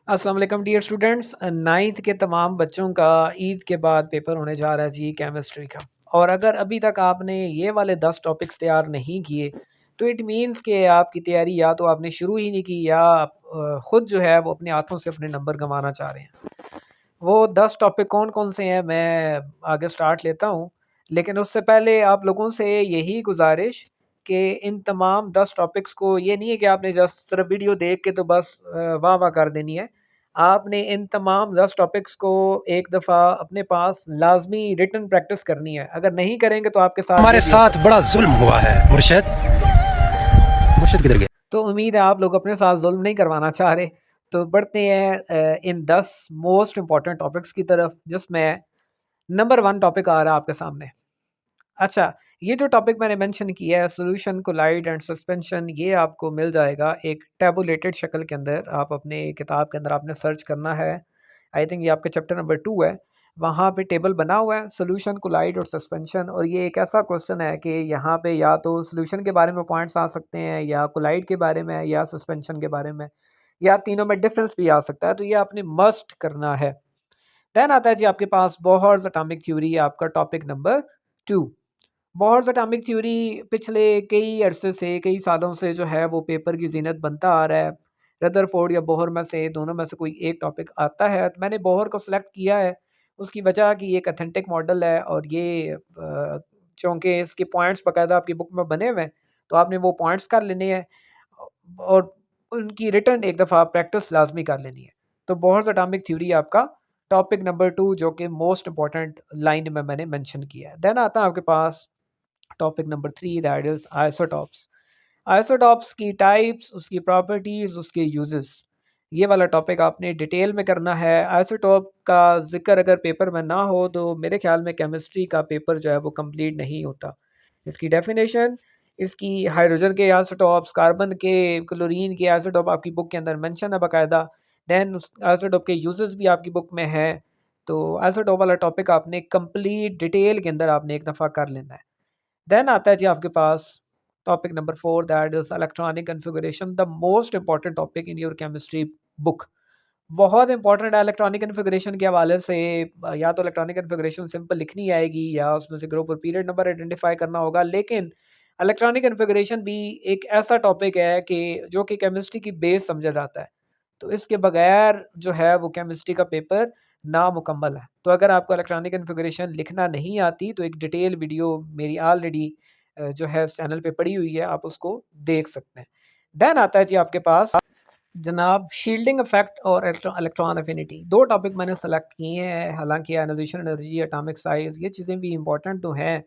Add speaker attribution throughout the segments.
Speaker 1: अस्सलाम वालेकुम dear students. Ninth के तमाम बच्चों का ईद के बाद पेपर होने जा रहा है जी केमिस्ट्री का। और अगर अभी तक आपने ये वाले 10 टॉपिक्स तैयार नहीं किए तो इट मीन्स कि आपकी तैयारी या तो आपने शुरू ही नहीं की या आप ख़ुद जो है वो अपने हाथों से अपने नंबर गंवाना चाह रहे हैं। वो 10 टॉपिक कौन-कौन से हैं मैं आगे स्टार्ट लेता हूँ। लेकिन उससे पहले आप लोगों से यही गुज़ारिश कि इन तमाम 10 टॉपिक्स को ये नहीं है कि आपने जस्ट सिर्फ़ वीडियो देख के तो बस वाह-वाह कर देनी है। आपने इन तमाम 10 टॉपिक्स को एक दफ़ा अपने पास लाज़मी रिटन प्रैक्टिस करनी है। अगर नहीं करेंगे तो आपके साथ
Speaker 2: हमारे
Speaker 1: ये भी हो
Speaker 2: साथ
Speaker 1: सकता
Speaker 2: बड़ा
Speaker 1: है।
Speaker 2: जुल्म हुआ है मुर्शद। मुर्शद किधर गया?
Speaker 1: तो उम्मीद है आप लोग अपने साथ ज़ुल्म नहीं करवाना चाह रहे। तो बढ़ते हैं इन 10 मोस्ट इम्पोर्टेंट टॉपिक्स की तरफ जिसमें नंबर 1 टॉपिक आ रहा है आपके सामने। अच्छा, ये जो टॉपिक मैंने मेंशन किया है सॉल्यूशन, कोलाइड एंड सस्पेंशन, ये आपको मिल जाएगा एक टैबुलेटेड शक्ल के अंदर। आप अपने किताब के अंदर आपने सर्च करना है। आई थिंक ये आपका चैप्टर नंबर 2 है। वहाँ पे टेबल बना हुआ है सॉल्यूशन, कोलाइड और सस्पेंशन। और ये एक ऐसा क्वेश्चन है कि यहाँ पे या तो सॉल्यूशन के बारे में पॉइंट्स आ सकते हैं या कोलाइड के बारे में या सस्पेंशन के बारे में या तीनों में डिफरेंस भी आ सकता है। तो ये आपने मस्ट करना है। देन आता है जी आपके पास बोहर्स एटॉमिक थ्योरी, आपका topic number 2। Bohr's atomic theory पिछले कई अरसे से, कई सालों से जो है वो पेपर की ज़ीनत बनता आ रहा है। रदरफोर्ड या बोहर में से दोनों में से कोई एक टॉपिक आता है। तो मैंने बोहर को सिलेक्ट किया है उसकी वजह कि ये एक ऑथेंटिक मॉडल है और ये चूँकि इसके पॉइंट्स बाकायदा आपकी बुक में बने हुए हैं तो आपने वो पॉइंट्स कर लेने हैं और उनकी रिटन एक दफ़ा प्रैक्टिस लाज़मी कर लेनी है। तो बोहर्स एटॉमिक थ्योरी आपका टॉपिक नंबर 2 जो कि मोस्ट इम्पोर्टेंट लाइन में मैंने मेंशन किया है। देन आता है आपके पास topic number 3 that is isotopes. Isotopes की टाइप्स, उसकी प्रॉपर्टीज़, उसके यूजेस, ये वाला टॉपिक आपने डिटेल में करना है। आइसोटॉप का ज़िक्र अगर पेपर में ना हो तो मेरे ख़्याल में केमिस्ट्री का पेपर जो है वो कंप्लीट नहीं होता। इसकी डेफिनेशन, इसकी हाइड्रोजन के आइसोटॉप्स, कार्बन के, क्लोरीन के आइसोटॉप आपकी बुक के अंदर मेंशन है बाकायदा। देन उस आइसोटॉप के यूजेस भी आपकी बुक में हैं। तो आइसोटॉप वाला टॉपिक आपने कंप्लीट डिटेल के अंदर आपने एक दफ़ा कर लेना है। देन आता है जी आपके पास topic number 4 that is electronic configuration, the most important topic in your chemistry book. बहुत इंपॉर्टेंट है इलेक्ट्रॉनिक कॉन्फ़िगरेशन के हवाले से। या तो इलेक्ट्रॉनिक कॉन्फ़िगरेशन सिंपल लिखनी आएगी या उसमें से ग्रुप और पीरियड नंबर आइडेंटिफाई करना होगा। लेकिन इलेक्ट्रॉनिक कॉन्फ़िगरेशन भी एक ऐसा टॉपिक है कि जो कि केमिस्ट्री की बेस समझा जाता है। तो इसके बगैर जो है वो केमिस्ट्री का पेपर नामुकम्मल है। तो अगर आपको इलेक्ट्रॉनिक कॉन्फ़िगरेशन लिखना नहीं आती तो एक डिटेल वीडियो मेरी ऑलरेडी जो है इस चैनल पे पड़ी हुई है, आप उसको देख सकते हैं। देन आता है जी आपके पास जनाब शील्डिंग इफेक्ट और इलेक्ट्रॉन अफिनिटी। 2 टॉपिक मैंने सेलेक्ट किए हैं। हालाँकि आयनाइजेशन एनर्जी, एटॉमिक साइज़, ये चीज़ें भी इम्पोर्टेंट तो हैं।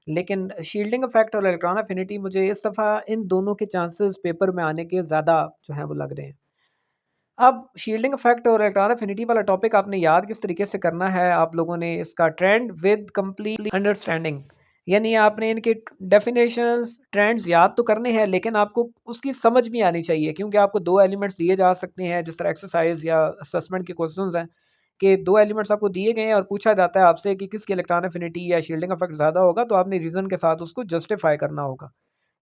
Speaker 1: लेकिन शील्डिंग इफेक्ट और इलेक्ट्रॉन अफिनिटी मुझे इस दफ़ा इन दोनों के चांसेस पेपर में आने के ज़्यादा जो है वो लग रहे हैं। अब शील्डिंग इफेक्ट और इलेक्ट्रॉन अफिनिटी वाला टॉपिक आपने याद किस तरीके से करना है, आप लोगों ने इसका ट्रेंड विद कंप्लीट अंडरस्टैंडिंग, यानी आपने इनके डेफिनेशंस, ट्रेंड्स याद तो करने हैं लेकिन आपको उसकी समझ भी आनी चाहिए क्योंकि आपको 2 एलिमेंट्स दिए जा सकते हैं जिस तरह एक्सरसाइज या असेसमेंट के क्वेश्चंस हैं कि 2 एलिमेंट्स आपको दिए गए हैं और पूछा जाता है आपसे कि किसकी इलेक्ट्रॉन अफिनिटी या शील्डिंग इफेक्ट ज़्यादा होगा, तो आपने रीज़न के साथ उसको जस्टिफाई करना होगा।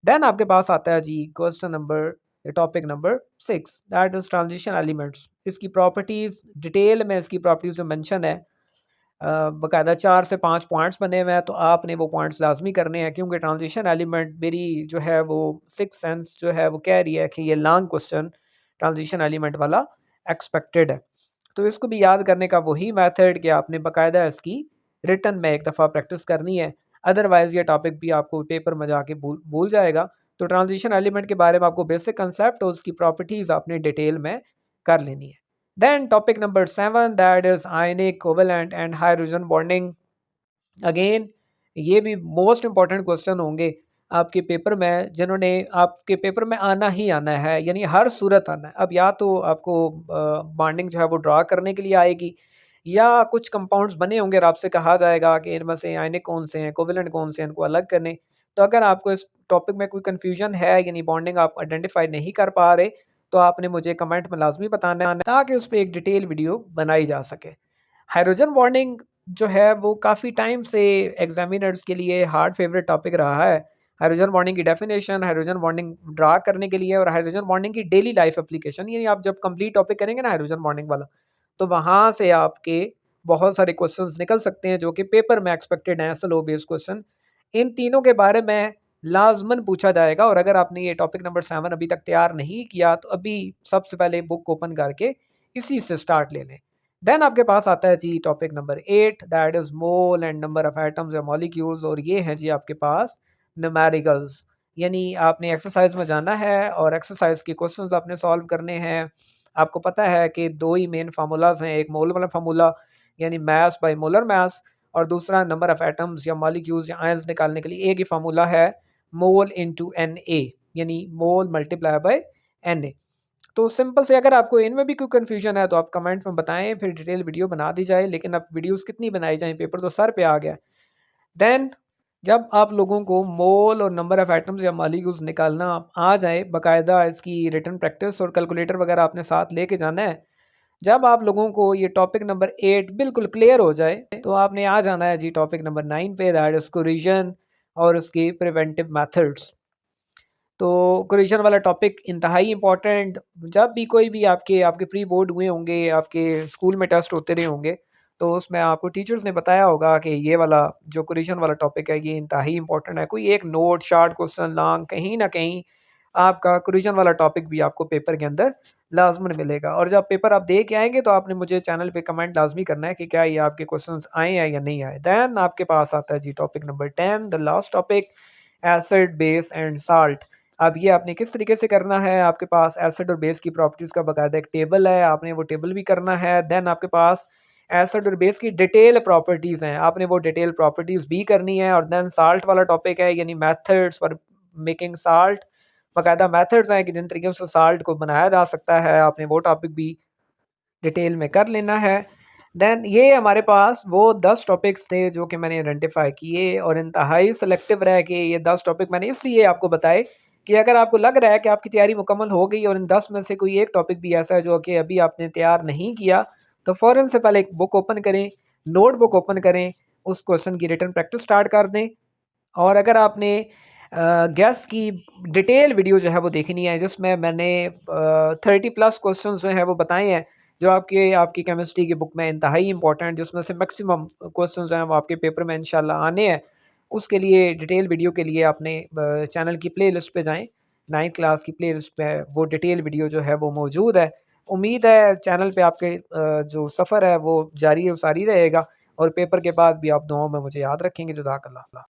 Speaker 1: देन आपके पास आता है जी question number topic number 6 that is transition elements. इसकी प्रॉपर्टीज डिटेल में, इसकी प्रॉपर्टीज जो मेंशन है बाकायदा 4 से 5 पॉइंट्स बने हुए हैं तो आपने वो पॉइंट्स लाजमी करने हैं क्योंकि ट्रांजिशन एलिमेंट मेरी जो है वो 6 सेंस जो है वो कह रही है कि ये लॉन्ग क्वेश्चन ट्रांजिशन एलिमेंट वाला एक्सपेक्टेड है। तो इसको भी याद करने का वही मेथड कि आपने बाकायदा इसकी रिटन में एक दफ़ा प्रैक्टिस करनी है। अदरवाइज़ ये टॉपिक भी आपको पेपर में जाके भूल भूल जाएगा। तो ट्रांजिशन एलिमेंट के बारे में आपको बेसिक कंसेप्ट और उसकी प्रॉपर्टीज़ आपने डिटेल में कर लेनी है। Then topic number 7 that is ionic, covalent and hydrogen bonding. Again ये भी मोस्ट इम्पॉर्टेंट क्वेश्चन होंगे आपके पेपर में, जिन्होंने आपके पेपर में आना ही आना है, यानी हर सूरत आना है। अब या तो आपको बॉन्डिंग जो है वो ड्रा करने के लिए आएगी या कुछ कंपाउंड्स बने होंगे और आपसे कहा जाएगा कि इनमें से आयनिक कौन से हैं, कोवेलेंट कौन से हैं, इनको अलग करने। तो अगर आपको इस टॉपिक में कोई कन्फ्यूजन है यानी बॉन्डिंग आप आइडेंटिफाई नहीं कर पा रहे तो आपने मुझे कमेंट में लाजमी बताना है ताकि उस पर एक डिटेल वीडियो बनाई जा सके। हाइड्रोजन बॉन्डिंग जो है वो काफ़ी टाइम से एग्जामिनर्स के लिए हार्ड फेवरेट टॉपिक रहा है। हाइड्रोजन बॉन्डिंग की डेफिनेशन, हाइड्रोजन बॉन्डिंग ड्रा करने के लिए और हाइड्रोजन बॉन्डिंग की डेली लाइफ एप्लीकेशन, यानी आप जब कंप्लीट टॉपिक करेंगे ना हाइड्रोजन बॉन्डिंग वाला, तो वहाँ से आपके बहुत सारे क्वेश्चंस निकल सकते हैं जो कि पेपर में एक्सपेक्टेड हैं, एसएलओ बेस्ड क्वेश्चन। इन तीनों के बारे में लाज़मन पूछा जाएगा और अगर आपने ये टॉपिक नंबर 7 अभी तक तैयार नहीं किया, तो अभी सबसे पहले बुक ओपन करके इसी से स्टार्ट ले लें। देन आपके पास आता है जी topic number 8, that is mole and number of atoms या मॉलिक्यूल्स, और ये है जी आपके पास न्यूमेरिकल्स, यानी आपने एक्सरसाइज में जाना है और एक्सरसाइज के क्वेश्चंस आपने सॉल्व करने हैं। आपको पता है कि 2 ही मेन फार्मूलाज़ हैं, एक मोल वाला फार्मूला यानी मास बाय मोलर मास, और दूसरा नंबर ऑफ एटम्स या मॉलिक्यूल्स या आयंस निकालने के लिए एक ही फार्मूला है, मोल इनटू Na, यानी मोल मल्टीप्लाई बाय Na। तो सिंपल से अगर आपको इनमें भी कोई कन्फ्यूजन है तो आप कमेंट में बताएं, फिर डिटेल वीडियो बना दी जाए, लेकिन अब वीडियोस कितनी बनाई जाएं, पेपर तो सर पे आ गया। देन जब आप लोगों को मोल और नंबर ऑफ एटम्स या मॉलिक्यूल्स निकालना आ जाए, बाकायदा इसकी रिटन प्रैक्टिस और कैलकुलेटर वगैरह आपने साथ लेके जाना है। जब आप लोगों को ये टॉपिक नंबर 8 बिल्कुल क्लियर हो जाए, तो आपने आ जाना है जी टॉपिक नंबर 9 पे, दैट इज कोरिजन और उसकी प्रिवेंटिव मेथड्स। तो कोरिजन वाला टॉपिक इंतहाई इंपॉर्टेंट, जब भी कोई भी आपके आपके प्री बोर्ड हुए होंगे, आपके स्कूल में टेस्ट होते रहे होंगे, तो उसमें आपको टीचर्स ने बताया होगा कि ये वाला जो कोरिजन वाला टॉपिक है ये इंतहाई इंपॉर्टेंट है। कोई एक नोट, शॉर्ट क्वेश्चन, लॉन्ग, कहीं ना कहीं आपका कोरिजन वाला टॉपिक भी आपको पेपर के अंदर लाजमन मिलेगा। और जब पेपर आप दे के आएंगे तो आपने मुझे चैनल पे कमेंट लाजमी करना है कि क्या ये आपके क्वेश्चंस आए हैं या नहीं आए। देन आपके पास आता है जी topic number 10, the last topic, acid, base and salt. अब ये आपने किस तरीके से करना है, आपके पास एसिड और बेस की प्रॉपर्टीज़ का बाकायदा एक टेबल है, आपने वो टेबल भी करना है। देन आपके पास एसिड और बेस की डिटेल प्रॉपर्टीज़ हैं, आपने वो डिटेल प्रॉपर्टीज़ भी करनी है। और देन साल्ट वाला टॉपिक है, यानी मेथड्स फॉर मेकिंग साल्ट, बाकायदा मेथड्स हैं कि जिन तरीके से साल्ट को बनाया जा सकता है, आपने वो टॉपिक भी डिटेल में कर लेना है। देन ये हमारे पास वो 10 टॉपिक्स थे जो कि मैंने आइडेंटिफाई किए और इंतहाई सेलेक्टिव रह के ये 10 टॉपिक मैंने इसलिए आपको बताए कि अगर आपको लग रहा है कि आपकी तैयारी मुकम्मल हो गई और इन 10 में से कोई एक टॉपिक भी ऐसा है जो कि अभी आपने तैयार नहीं किया, तो फ़ौरन से पहले एक बुक ओपन करें, नोटबुक ओपन करें, उस क्वेश्चन की रिटन प्रैक्टिस स्टार्ट कर दें। और अगर आपने गैस की डिटेल वीडियो जो है वो देखनी है, जिसमें मैंने 30 प्लस क्वेश्चंस जो हैं वो बताए हैं, जो आपके आपकी केमिस्ट्री की बुक में इंतहाई इंपॉर्टेंट, जिसमें से मैक्सिमम क्वेश्चंस जो हैं वो आपके पेपर में इंशाल्लाह आने हैं, उसके लिए डिटेल वीडियो के लिए आपने चैनल की प्लेलिस्ट पे जाएं, 9th क्लास की प्लेलिस्ट पे वो डिटेल वीडियो जो है वो मौजूद है। उम्मीद है चैनल पे आपके जो सफ़र है वो जारी और सारी रहेगा, और पेपर के बाद भी आप दुआओं में मुझे याद रखेंगे। जज़ाकल्लाह।